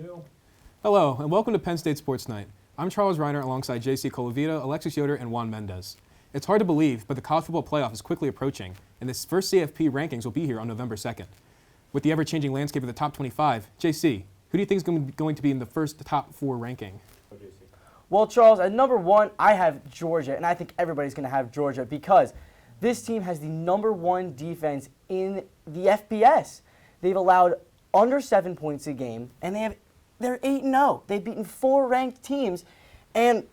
2. Hello, and welcome to Penn State Sports Night. I'm Charles Reiner alongside J.C. Colavita, Alexis Yoder, and Juan Mendez. It's hard to believe, but the college football playoff is quickly approaching, and this first CFP rankings will be here on November 2nd. With the ever-changing landscape of the top 25, J.C., who do you think is going to be in the first top 4 ranking? Well, Charles, at number 1, I have Georgia, and I think everybody's going to have Georgia because this team has the number 1 defense in the FBS. They've allowed under 7 points a game, and they're 8-0. They've beaten 4 ranked teams, and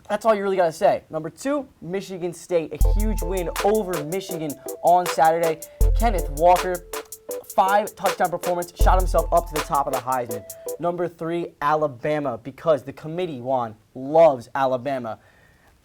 that's all you really got to say. Number 2, Michigan State, a huge win over Michigan on Saturday. Kenneth Walker, 5-touchdown performance, shot himself up to the top of the Heisman. Number 3, Alabama, because the committee, Juan, loves Alabama.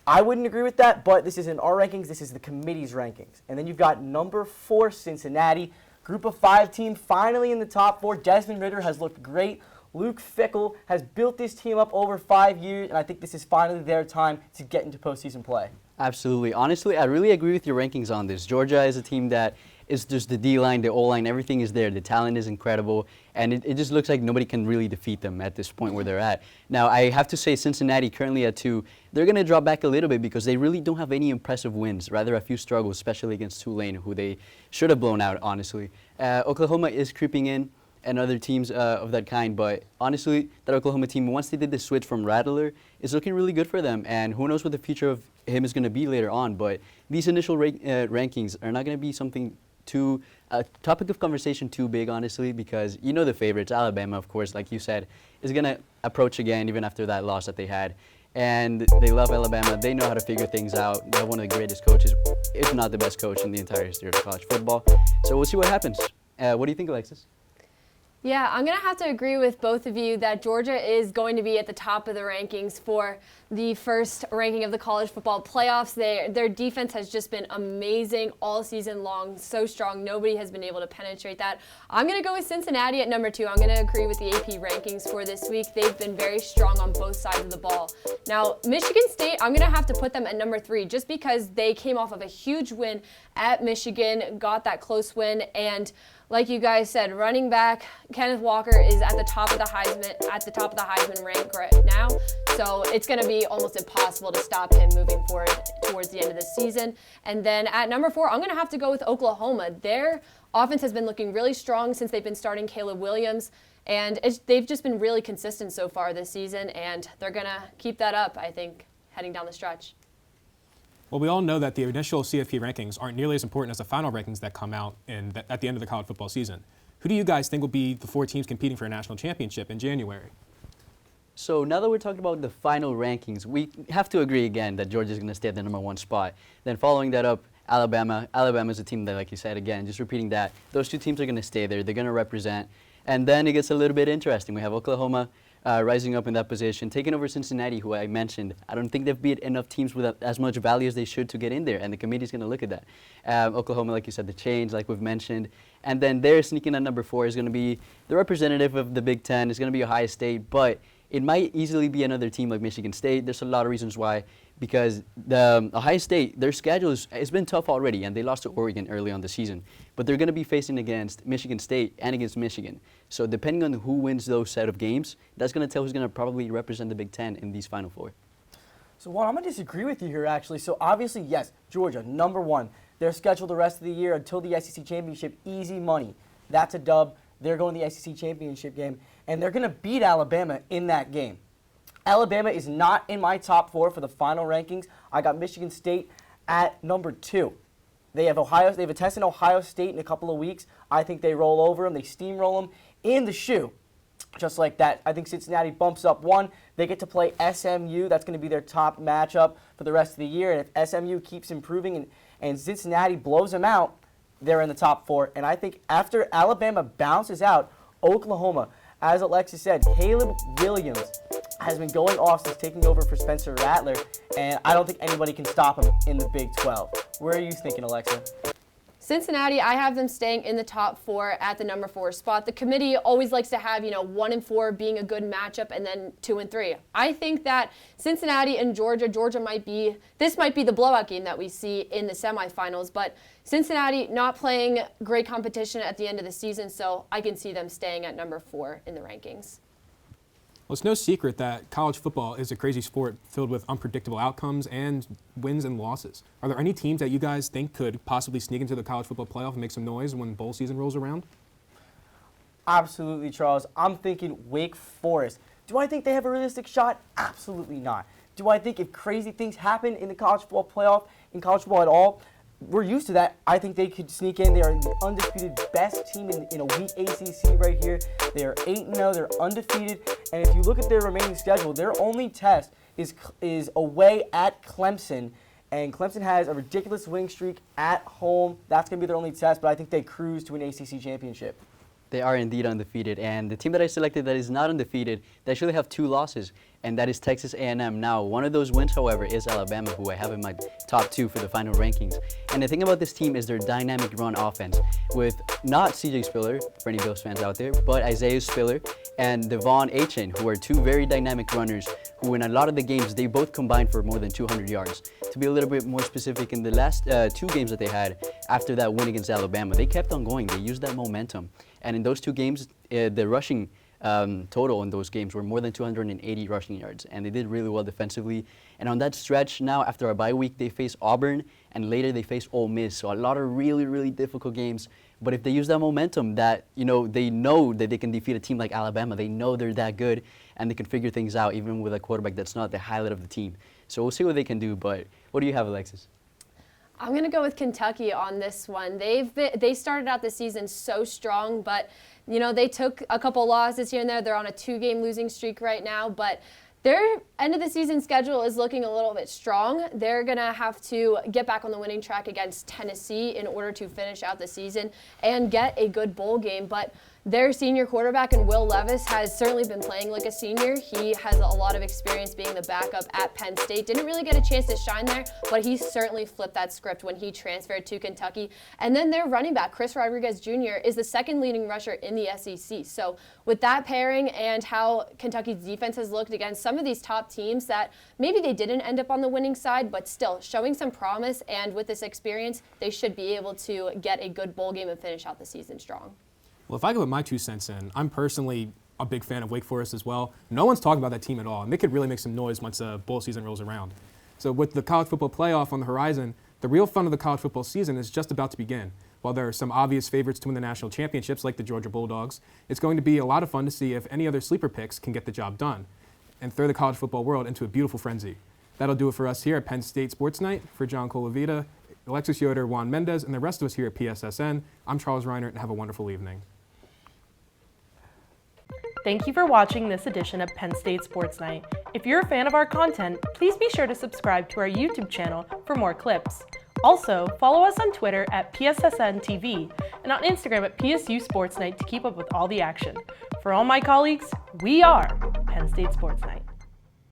I wouldn't agree with that, but this isn't our rankings. This is the committee's rankings. And then you've got number 4, Cincinnati. Group of 5 team finally in the top 4. Desmond Ridder has looked great. Luke Fickell has built this team up over 5 years, and I think this is finally their time to get into postseason play. Absolutely. Honestly, I really agree with your rankings on this. Georgia is a team that is just the D-line, the O-line, everything is there. The talent is incredible, and it just looks like nobody can really defeat them at this point where they're at. Now, I have to say Cincinnati currently at 2, they're going to drop back a little bit because they really don't have any impressive wins, rather a few struggles, especially against Tulane, who they should have blown out, honestly. Oklahoma is creeping in, and other teams of that kind, but honestly, that Oklahoma team, once they did the switch from Rattler, is looking really good for them, and who knows what the future of him is going to be later on, but these initial rankings are not going to be something too, topic of conversation too big, honestly, because you know the favorites, Alabama, of course, like you said, is going to approach again even after that loss that they had, and they love Alabama. They know how to figure things out. They have one of the greatest coaches, if not the best coach in the entire history of college football, so we'll see what happens. What do you think, Alexis? Yeah, I'm going to have to agree with both of you that Georgia is going to be at the top of the rankings for the first ranking of the college football playoffs. Their defense has just been amazing all season long, so strong. Nobody has been able to penetrate that. I'm going to go with Cincinnati at number 2. I'm going to agree with the AP rankings for this week. They've been very strong on both sides of the ball. Now, Michigan State, I'm going to have to put them at number 3 just because they came off of a huge win at Michigan, got that close win, and like you guys said, running back Kenneth Walker is at the top of the Heisman rank right now. So it's going to be almost impossible to stop him moving forward towards the end of the season. And then at number 4, I'm going to have to go with Oklahoma. Their offense has been looking really strong since they've been starting Caleb Williams, and they've just been really consistent so far this season, and they're going to keep that up, I think, heading down the stretch. Well, we all know that the initial CFP rankings aren't nearly as important as the final rankings that come out at the end of the college football season. Who do you guys think will be the 4 teams competing for a national championship in January? So now that we're talking about the final rankings, we have to agree again that Georgia is going to stay at the number 1 spot. Then following that up, Alabama. Alabama is a team that, like you said, again, just repeating that, those 2 teams are going to stay there. They're going to represent. And then it gets a little bit interesting. We have Oklahoma rising up in that position, taking over Cincinnati, who I mentioned. I don't think they've beat enough teams with as much value as they should to get in there, and the committee's going to look at that. Oklahoma, like you said, the change, like we've mentioned. And then they're sneaking at number 4 is going to be the representative of the Big Ten. It's going to be Ohio State, but it might easily be another team like Michigan State. There's a lot of reasons why, because the Ohio State, their schedule it's been tough already, and they lost to Oregon early on the season. But they're going to be facing against Michigan State and against Michigan. So depending on who wins those set of games, that's going to tell who's going to probably represent the Big Ten in these Final 4. So, Juan, I'm going to disagree with you here, actually. So, obviously, yes, Georgia, number 1. They're scheduled the rest of the year until the SEC Championship. Easy money. That's a dub. They're going to the SEC Championship game, and they're going to beat Alabama in that game. Alabama is not in my top 4 for the final rankings. I got Michigan State at number 2. They have a test in Ohio State in a couple of weeks. I think they roll over them. They steamroll them in the shoe. Just like that, I think Cincinnati bumps up 1. They get to play SMU. That's going to be their top matchup for the rest of the year. And if SMU keeps improving and Cincinnati blows them out, they're in the top 4. And I think after Alabama bounces out, Oklahoma, as Alexis said, Caleb Williams has been going off since taking over for Spencer Rattler, and I don't think anybody can stop him in the Big 12. Where are you thinking, Alexa? Cincinnati, I have them staying in the top 4 at the number 4 spot. The committee always likes to have, 1 and 4 being a good matchup, and then 2 and 3. I think that Cincinnati and Georgia might be the blowout game that we see in the semifinals, but Cincinnati not playing great competition at the end of the season, so I can see them staying at number 4 in the rankings. Well, it's no secret that college football is a crazy sport filled with unpredictable outcomes and wins and losses. Are there any teams that you guys think could possibly sneak into the college football playoff and make some noise when bowl season rolls around? Absolutely, Charles. I'm thinking Wake Forest. Do I think they have a realistic shot? Absolutely not. Do I think if crazy things happen in the college football playoff, in college football at all, we're used to that. I think they could sneak in. They are the undisputed best team in a weak ACC right here. They are 8-0. They're undefeated. And if you look at their remaining schedule, their only test is away at Clemson. And Clemson has a ridiculous winning streak at home. That's going to be their only test, but I think they cruise to an ACC championship. They are indeed undefeated, and the team that I selected that is not undefeated, they actually have 2 losses, and that is Texas A&M. Now, one of those wins, however, is Alabama, who I have in my top 2 for the final rankings. And the thing about this team is their dynamic run offense, with not C.J. Spiller, for any Bills fans out there, but Isaiah Spiller and Devon Achane, who are 2 very dynamic runners, who in a lot of the games, they both combined for more than 200 yards. To be a little bit more specific, in the last 2 games that they had after that win against Alabama, they kept on going. They used that momentum. And in those 2 games, the rushing total in those games were more than 280 rushing yards. And they did really well defensively. And on that stretch now, after a bye week, they face Auburn, and later they face Ole Miss. So a lot of really, really difficult games. But if they use that momentum that, they know that they can defeat a team like Alabama, they know they're that good, and they can figure things out even with a quarterback that's not the highlight of the team. So we'll see what they can do. But what do you have, Alexis? I'm going to go with Kentucky on this one. They started out the season so strong, but they took a couple losses here and there. They're on a 2-game losing streak right now, but their end of the season schedule is looking a little bit strong. They're going to have to get back on the winning track against Tennessee in order to finish out the season and get a good bowl game. But their senior quarterback, and Will Levis, has certainly been playing like a senior. He has a lot of experience being the backup at Penn State. Didn't really get a chance to shine there, but he certainly flipped that script when he transferred to Kentucky. And then their running back, Chris Rodriguez Jr., is the 2nd leading rusher in the SEC. So with that pairing and how Kentucky's defense has looked against some of these top teams that maybe they didn't end up on the winning side, but still showing some promise, and with this experience, they should be able to get a good bowl game and finish out the season strong. Well, if I could put my 2 cents in, I'm personally a big fan of Wake Forest as well. No one's talking about that team at all, and they could really make some noise once bowl season rolls around. So with the college football playoff on the horizon, the real fun of the college football season is just about to begin. While there are some obvious favorites to win the national championships, like the Georgia Bulldogs, it's going to be a lot of fun to see if any other sleeper picks can get the job done and throw the college football world into a beautiful frenzy. That'll do it for us here at Penn State Sports Night. For John Colavita, Alexis Yoder, Juan Mendez, and the rest of us here at PSSN, I'm Charles Reiner, and have a wonderful evening. Thank you for watching this edition of Penn State Sports Night. If you're a fan of our content, please be sure to subscribe to our YouTube channel for more clips. Also, follow us on Twitter at PSSN TV and on Instagram at PSU Sports Night to keep up with all the action. For all my colleagues, we are Penn State Sports Night.